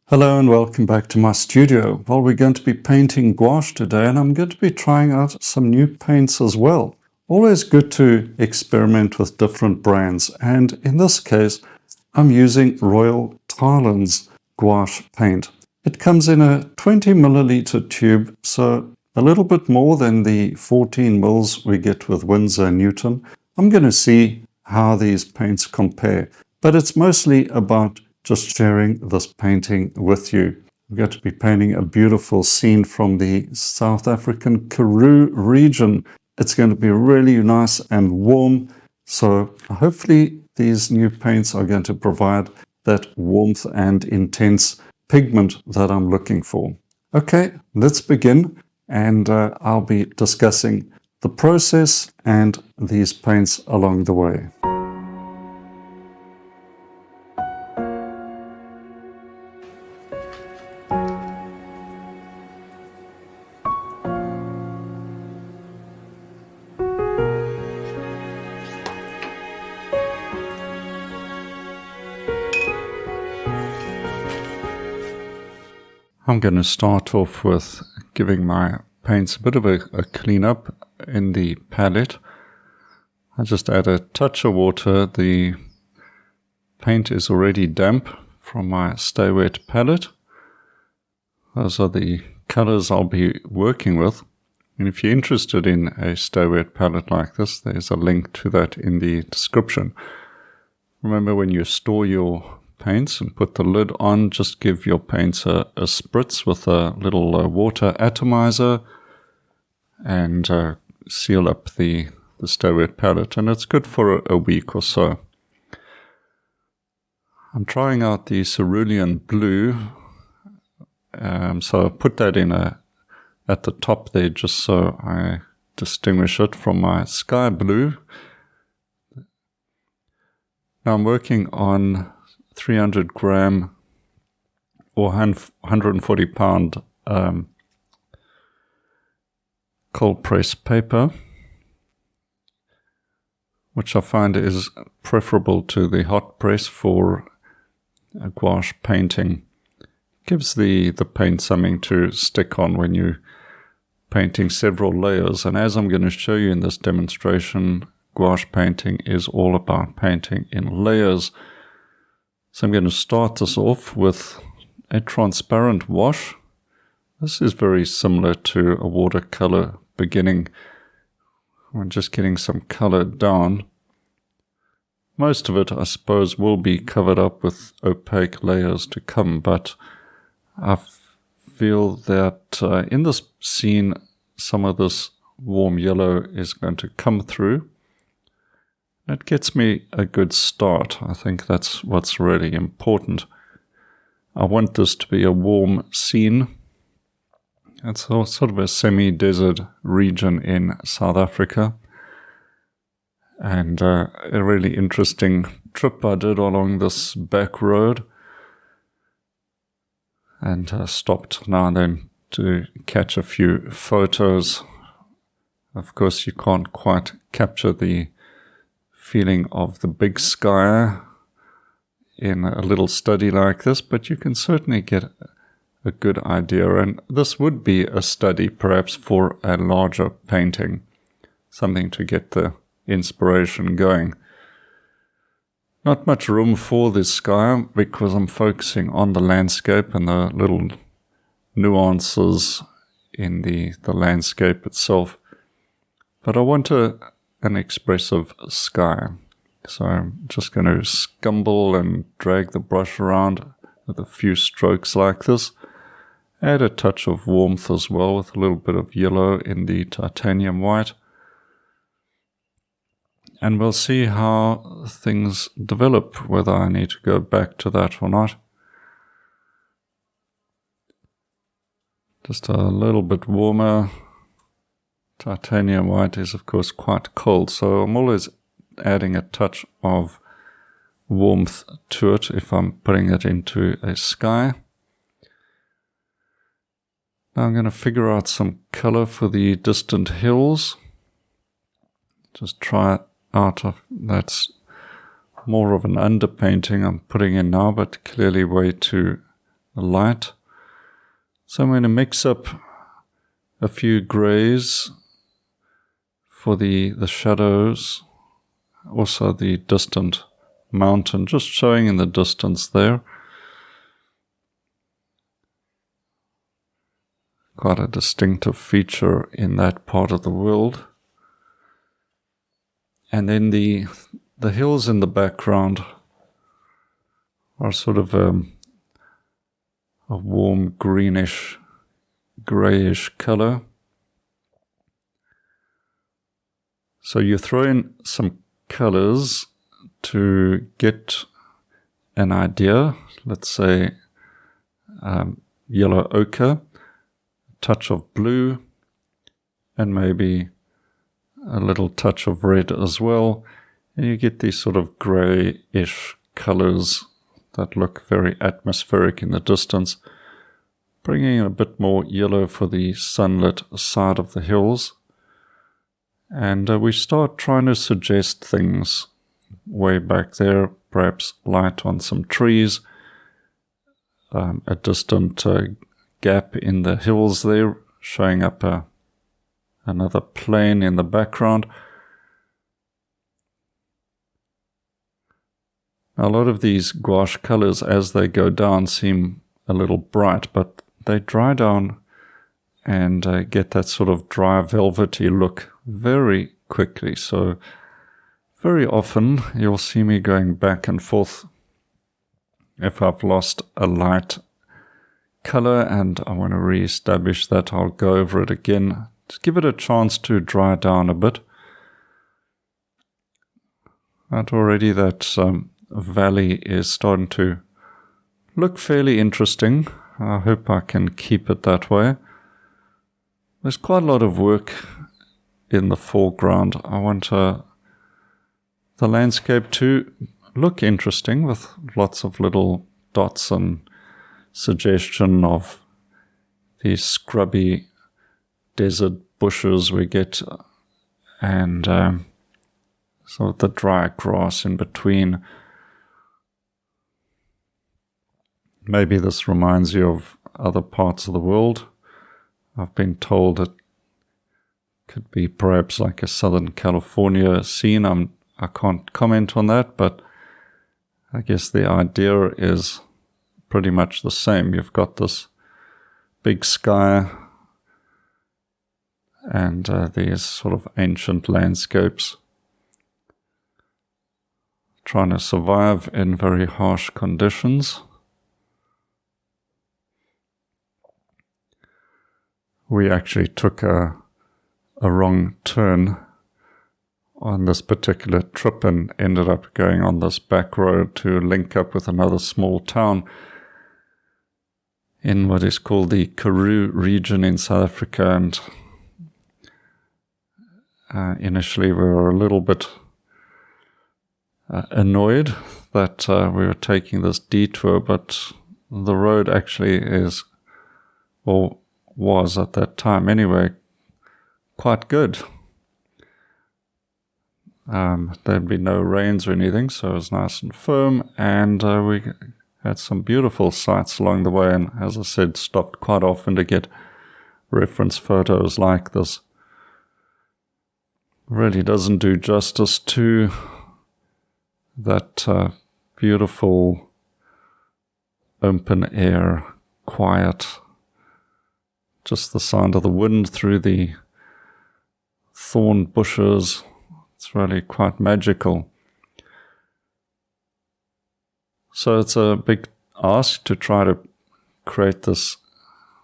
Hello and welcome back to my studio. Well, we're going to be painting gouache today, and I'm going to be trying out some new paints as well. Always good to experiment with different brands, and in this case I'm using Royal Talens Gouache paint. It comes in a 20 milliliter tube, so a little bit more than the 14 mils we get with Winsor and Newton. I'm going to see how these paints compare, but it's mostly about just sharing this painting with you. I'm going to be painting a beautiful scene from the South African Karoo region. It's going to be really nice and warm, so hopefully these new paints are going to provide that warmth and intense pigment that I'm looking for. Okay, let's begin, and I'll be discussing the process and these paints along the way. I'm going to start off with giving my paints a bit of a clean up in the palette. I just add a touch of water. The paint is already damp from my Stay Wet palette. Those are the colors I'll be working with. And if you're interested in a Stay Wet palette like this, there's a link to that in the description. Remember, when you store your paints and put the lid on, just give your paints a spritz with a little water atomizer and seal up the Stay Wet palette, and it's good for a week or so. I'm trying out the cerulean blue, so I put that in at the top there just so I distinguish it from my sky blue. Now I'm working on 300 gram or 140 pound cold press paper, which I find is preferable to the hot press for gouache painting. Gives the paint something to stick on when you're painting several layers, and as I'm going to show you in this demonstration, gouache painting is all about painting in layers. So I'm going to start this off with a transparent wash. This is very similar to a watercolor beginning. I'm just getting some color down. Most of it, I suppose, will be covered up with opaque layers to come, but I feel that in this scene, some of this warm yellow is going to come through. It gets me a good start. I think that's what's really important. I want this to be a warm scene. It's sort of a semi-desert region in South Africa. And a really interesting trip I did along this back road. And stopped now and then to catch a few photos. Of course, you can't quite capture the feeling of the big sky in a little study like this, but you can certainly get a good idea, and this would be a study perhaps for a larger painting, something to get the inspiration going. Not much room for this sky because I'm focusing on the landscape and the little nuances in the landscape itself, but I want an expressive sky. So I'm just going to scumble and drag the brush around with a few strokes like this. Add a touch of warmth as well with a little bit of yellow in the titanium white. And we'll see how things develop, whether I need to go back to that or not. Just a little bit warmer. Titanium white is, of course, quite cold, so I'm always adding a touch of warmth to it if I'm putting it into a sky. Now I'm going to figure out some color for the distant hills. Just try it out. That's more of an underpainting I'm putting in now, but clearly way too light. So I'm going to mix up a few greys for the shadows, also the distant mountain, just showing in the distance there. Quite a distinctive feature in that part of the world. And then the hills in the background are sort of a warm greenish, greyish color. So you throw in some colors to get an idea. Let's say yellow ochre, touch of blue, and maybe a little touch of red as well, and you get these sort of greyish colors that look very atmospheric in the distance, bringing in a bit more yellow for the sunlit side of the hills. And we start trying to suggest things way back there, perhaps light on some trees, a distant gap in the hills there, showing up another plane in the background. A lot of these gouache colors, as they go down, seem a little bright, but they dry down and get that sort of dry, velvety look very quickly. So very often you'll see me going back and forth if I've lost a light color and I want to re-establish that. I'll go over it again. Just give it a chance to dry down a bit. And already that valley is starting to look fairly interesting. I hope I can keep it that way. There's quite a lot of work in the foreground. I want the landscape to look interesting with lots of little dots and suggestion of these scrubby desert bushes we get, and sort of the dry grass in between. Maybe this reminds you of other parts of the world. I've been told it could be perhaps like a Southern California scene. I can't comment on that, but I guess the idea is pretty much the same. You've got this big sky and these sort of ancient landscapes trying to survive in very harsh conditions. We actually took a wrong turn on this particular trip and ended up going on this back road to link up with another small town in what is called the Karoo region in South Africa. And initially we were a little bit annoyed that we were taking this detour, but the road actually is, or was at that time anyway, quite good. There'd be no rains or anything, so it was nice and firm, and we had some beautiful sights along the way, and as I said, stopped quite often to get reference photos like this. Really doesn't do justice to that beautiful open air, quiet, just the sound of the wind through the thorn bushes. It's really quite magical. So it's a big ask to try to create this,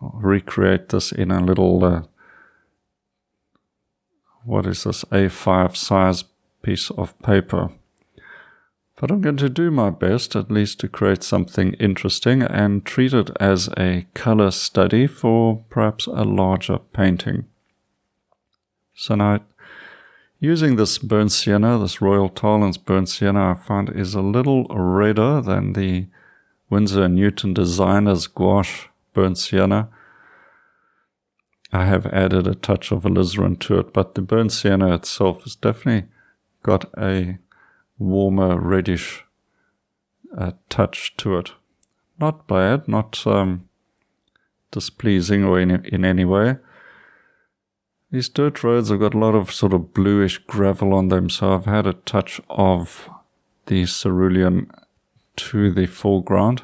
recreate this in a little, what is this, A5 size piece of paper. But I'm going to do my best, at least, to create something interesting and treat it as a color study for perhaps a larger painting. So now, using this burnt sienna, this Royal Talens burnt sienna, I find is a little redder than the Winsor & Newton Designers Gouache burnt sienna. I have added a touch of alizarin to it, but the burnt sienna itself has definitely got a warmer reddish touch to it. not bad, not displeasing or in any way. These dirt roads have got a lot of sort of bluish gravel on them, so I've had a touch of the cerulean to the foreground.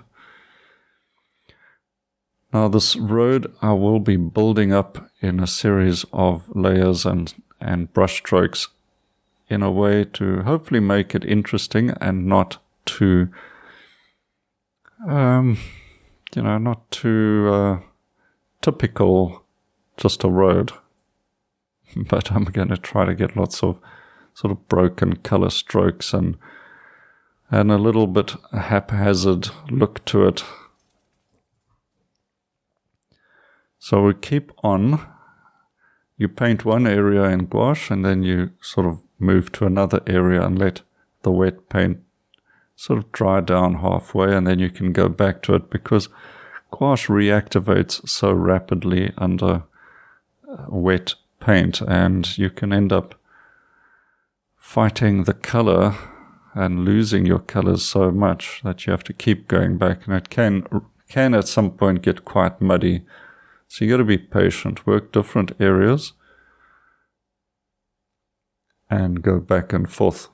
Now this road I will be building up in a series of layers and brush strokes in a way to hopefully make it interesting and not too, not too typical, just a road. But I'm going to try to get lots of sort of broken color strokes and a little bit haphazard look to it. So we keep on. You paint one area in gouache and then you sort of move to another area and let the wet paint sort of dry down halfway, and then you can go back to it because gouache reactivates so rapidly under wet paint, and you can end up fighting the color and losing your colors so much that you have to keep going back, and it can at some point get quite muddy. So you got to be patient, work different areas and go back and forth.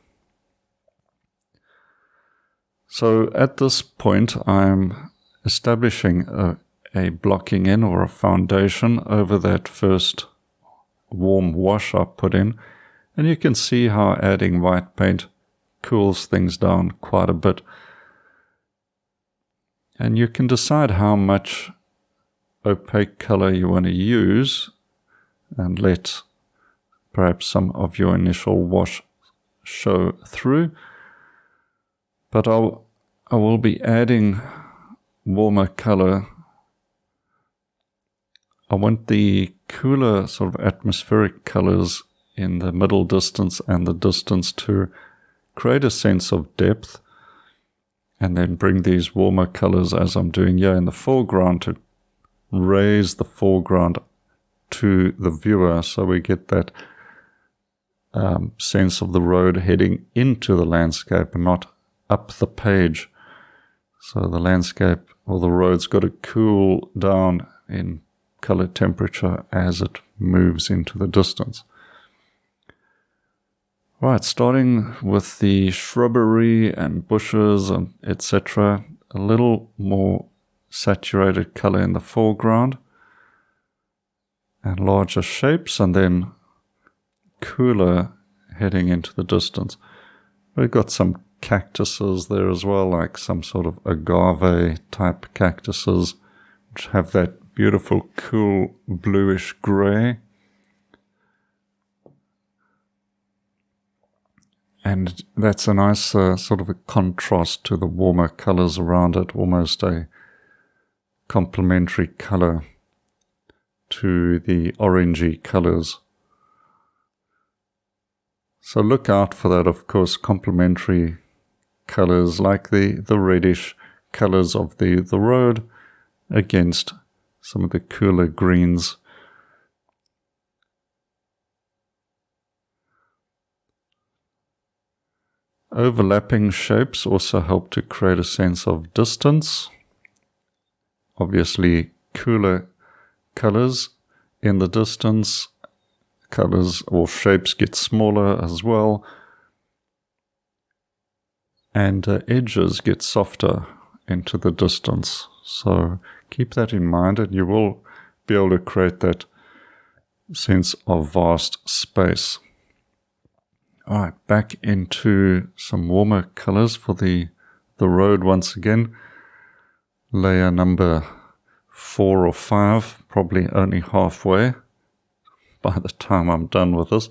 So at this point I'm establishing a blocking in or a foundation over that first warm wash I put in, and you can see how adding white paint cools things down quite a bit, and you can decide how much opaque color you want to use and let perhaps some of your initial wash show through. But I will be adding warmer color. I want the cooler sort of atmospheric colors in the middle distance and the distance to create a sense of depth, and then bring these warmer colors as I'm doing here in the foreground to raise the foreground to the viewer, so we get that sense of the road heading into the landscape and not up the page. So the landscape or the road's got to cool down in color temperature as it moves into the distance. Right, starting with the shrubbery and bushes and etc., a little more saturated color in the foreground and larger shapes, and then cooler heading into the distance. We've got some cactuses there as well, like some sort of agave type cactuses, which have that beautiful cool bluish gray. And that's a nice sort of a contrast to the warmer colors around it, almost a complementary color to the orangey colors. So look out for that, of course, complementary colors like the reddish colors of the road against some of the cooler greens. Overlapping shapes also help to create a sense of distance. Obviously, cooler colors in the distance, colors or shapes get smaller as well, and edges get softer into the distance. So keep that in mind, and you will be able to create that sense of vast space. All right, back into some warmer colors for the road once again. Layer number 4 or 5, probably only halfway by the time I'm done with this.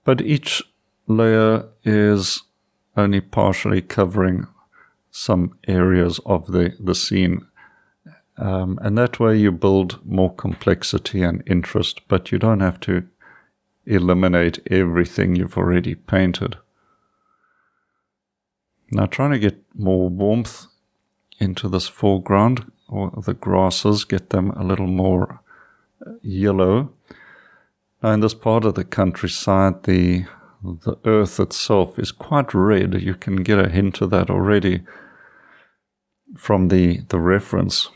But each layer is only partially covering some areas of the scene. And that way you build more complexity and interest, but you don't have to eliminate everything you've already painted. Now trying to get more warmth into this foreground, or the grasses, get them a little more yellow. Now in this part of the countryside, the the earth itself is quite red. You can get a hint of that already from the reference.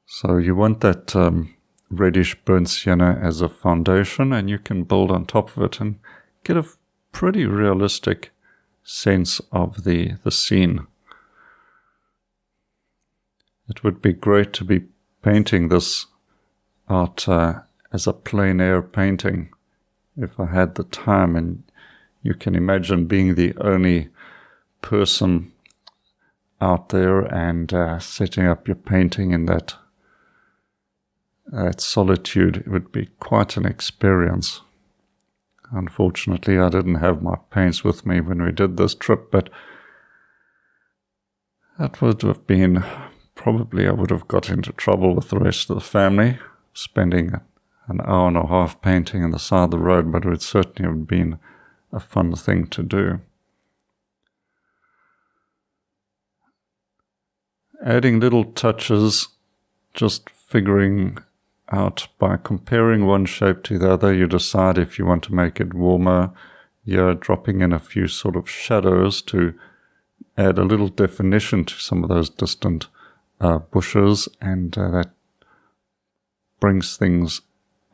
So you want that reddish burnt sienna as a foundation, and you can build on top of it and get a pretty realistic sense of the scene. It would be great to be painting this out as a plein air painting if I had the time, and you can imagine being the only person out there and setting up your painting in that solitude. It would be quite an experience. Unfortunately, I didn't have my paints with me when we did this trip, but that would have been, probably I would have got into trouble with the rest of the family, spending an hour and a half painting on the side of the road, but it would certainly have been a fun thing to do. Adding little touches, just figuring out by comparing one shape to the other, you decide if you want to make it warmer. You're dropping in a few sort of shadows to add a little definition to some of those distant bushes, and that brings things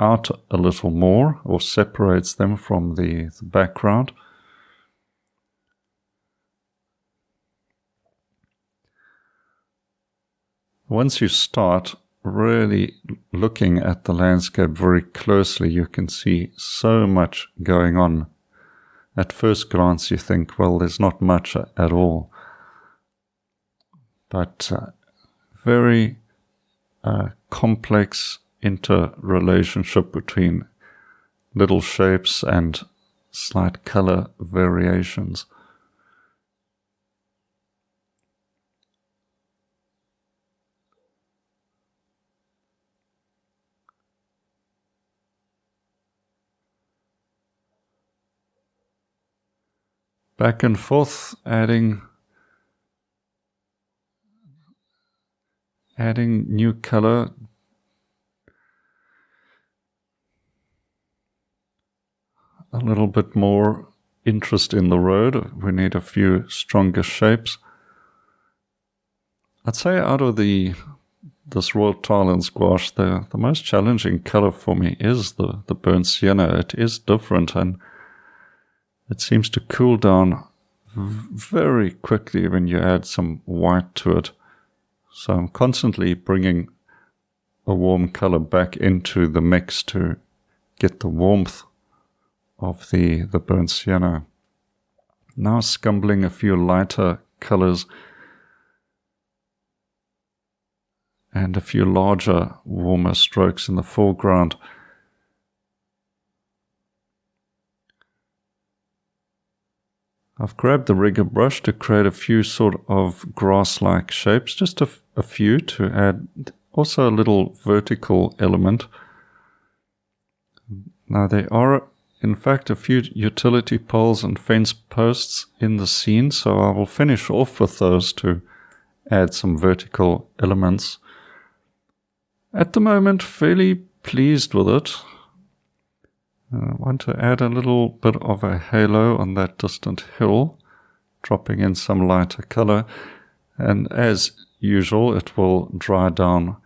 out a little more, or separates them from the background. Once you start really looking at the landscape very closely, you can see so much going on. At first glance you think, well, there's not much at all. But very complex interrelationship between little shapes and slight color variations. Back and forth, adding new color. A little bit more interest in the road. We need a few stronger shapes. I'd say out of this Royal Talens Gouache, the most challenging color for me is the burnt sienna. It is different, and it seems to cool down very quickly when you add some white to it. So I'm constantly bringing a warm color back into the mix to get the warmth of the burnt sienna. Now scumbling a few lighter colors and a few larger, warmer strokes in the foreground. I've grabbed the rigger brush to create a few sort of grass-like shapes, just a few, to add also a little vertical element. Now there are in fact a few utility poles and fence posts in the scene, so I will finish off with those to add some vertical elements. At the moment, fairly pleased with it. I want to add a little bit of a halo on that distant hill, dropping in some lighter color, and as usual it will dry down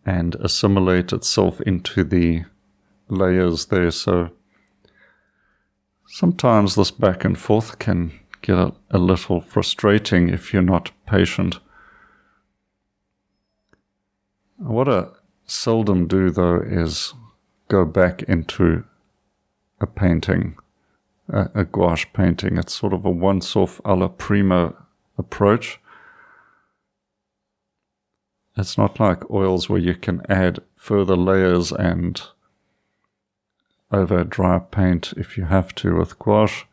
and assimilate itself into the layers there. So sometimes this back and forth can get a little frustrating if you're not patient. What I seldom do though is go back into a painting, a gouache painting. It's sort of a once-off a la prima approach. It's not like oils where you can add further layers and over dry paint if you have to. With gouache,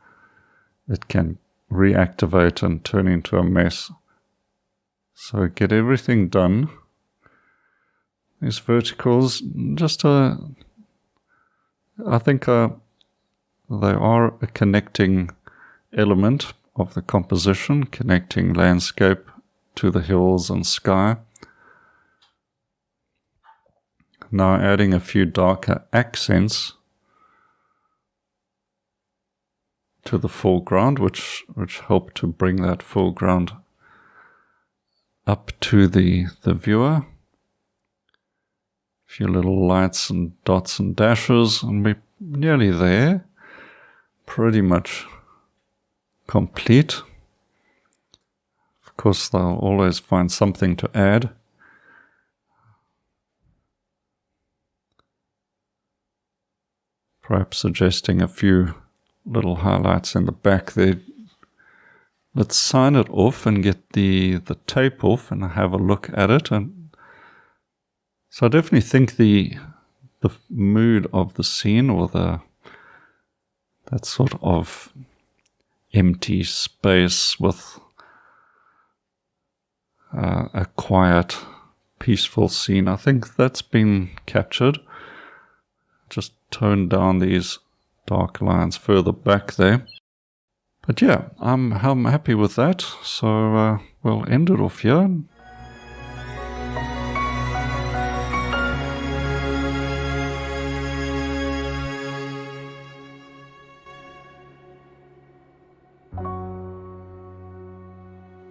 it can reactivate and turn into a mess. So get everything done. These verticals, just I think they are a connecting element of the composition, connecting landscape to the hills and sky. Now adding a few darker accents to the foreground, which helped to bring that foreground up to the viewer. A few little lights and dots and dashes, and we're nearly there. Pretty much complete. Of course, they'll always find something to add. Perhaps suggesting a few little highlights in the back there. Let's sign it off and get the tape off and have a look at it. And so I definitely think the mood of the scene, or that sort of empty space with a quiet, peaceful scene, I think that's been captured. Just tone down these dark lines further back there. But yeah, I'm happy with that. So we'll end it off here.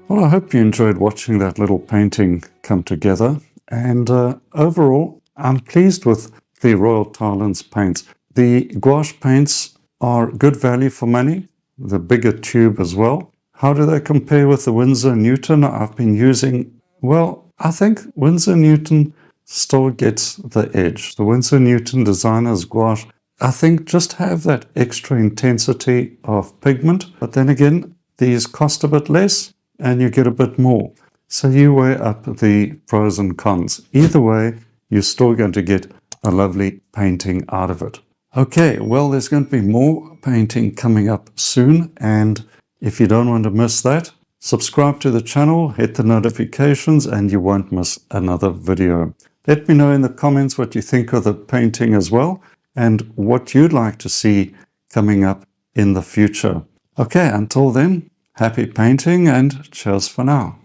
Well, I hope you enjoyed watching that little painting come together. And overall, I'm pleased with the Royal Talens paints. The gouache paints are good value for money, the bigger tube as well. How do they compare with the Winsor Newton I've been using? Well, I think Winsor Newton still gets the edge. The Winsor Newton Designer's Gouache, I think, just have that extra intensity of pigment. But then again, these cost a bit less and you get a bit more. So you weigh up the pros and cons. Either way, you're still going to get a lovely painting out of it. Okay, well, there's going to be more painting coming up soon, and if you don't want to miss that, subscribe to the channel, hit the notifications, and you won't miss another video. Let me know in the comments what you think of the painting as well, and what you'd like to see coming up in the future. Okay, until then, happy painting and cheers for now.